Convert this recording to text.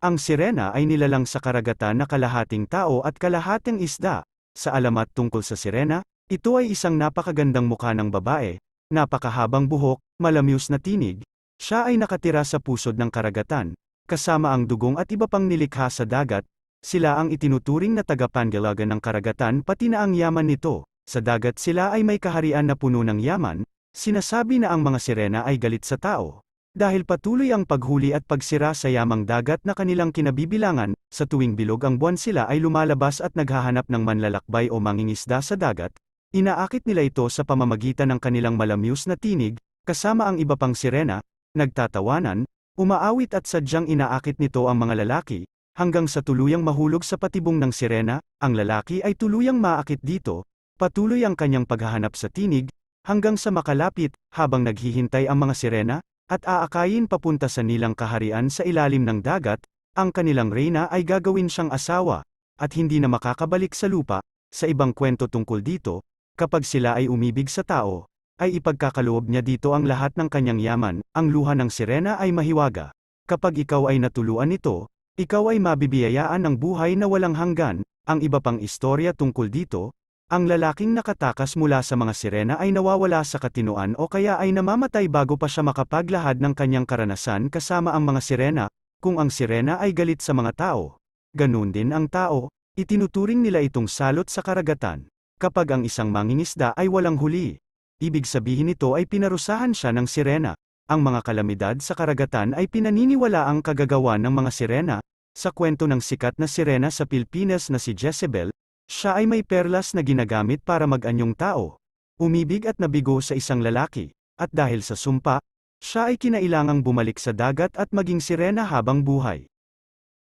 Ang sirena ay nilalang sa karagatan na kalahating tao at kalahating isda. Sa alamat tungkol sa sirena, ito ay isang napakagandang mukha ng babae, napakahabang buhok, malamyos na tinig. Siya ay nakatira sa pusod ng karagatan, kasama ang dugong at iba pang nilikha sa dagat. Sila ang itinuturing na tagapangalaga ng karagatan pati na ang yaman nito. Sa dagat sila ay may kaharian na puno ng yaman. Sinasabi na ang mga sirena ay galit sa tao. Dahil patuloy ang paghuli at pagsira sa yamang dagat na kanilang kinabibilangan, sa tuwing bilog ang buwan sila ay lumalabas at naghahanap ng manlalakbay o mangingisda sa dagat. Inaakit nila ito sa pamamagitan ng kanilang malamyos na tinig, kasama ang iba pang sirena, nagtatawanan, umaawit at sadyang inaakit nito ang mga lalaki, hanggang sa tuluyang mahulog sa patibong ng sirena. Ang lalaki ay tuluyang maakit dito, patuloy ang kanyang paghahanap sa tinig, hanggang sa makalapit, habang naghihintay ang mga sirena, at aakayin papunta sa nilang kaharian sa ilalim ng dagat. Ang kanilang reyna ay gagawin siyang asawa, at hindi na makakabalik sa lupa. Sa ibang kwento tungkol dito, kapag sila ay umibig sa tao, ay ipagkakaloob niya dito ang lahat ng kanyang yaman. Ang luha ng sirena ay mahiwaga. Kapag ikaw ay natuluan nito, ikaw ay mabibiyayaan ng buhay na walang hanggan. Ang iba pang istorya tungkol dito, ang lalaking nakatakas mula sa mga sirena ay nawawala sa katinoan o kaya ay namamatay bago pa siya makapaglahad ng kanyang karanasan kasama ang mga sirena. Kung ang sirena ay galit sa mga tao, ganun din ang tao, itinuturing nila itong salot sa karagatan. Kapag ang isang mangingisda ay walang huli, ibig sabihin nito ay pinarusahan siya ng sirena. Ang mga kalamidad sa karagatan ay pinaniniwala ang kagagawan ng mga sirena. Sa kwento ng sikat na sirena sa Pilipinas na si Jezebel, siya ay may perlas na ginagamit para mag-anyong tao. Umibig at nabigo sa isang lalaki, at dahil sa sumpa, siya ay kinailangang bumalik sa dagat at maging sirena habang buhay.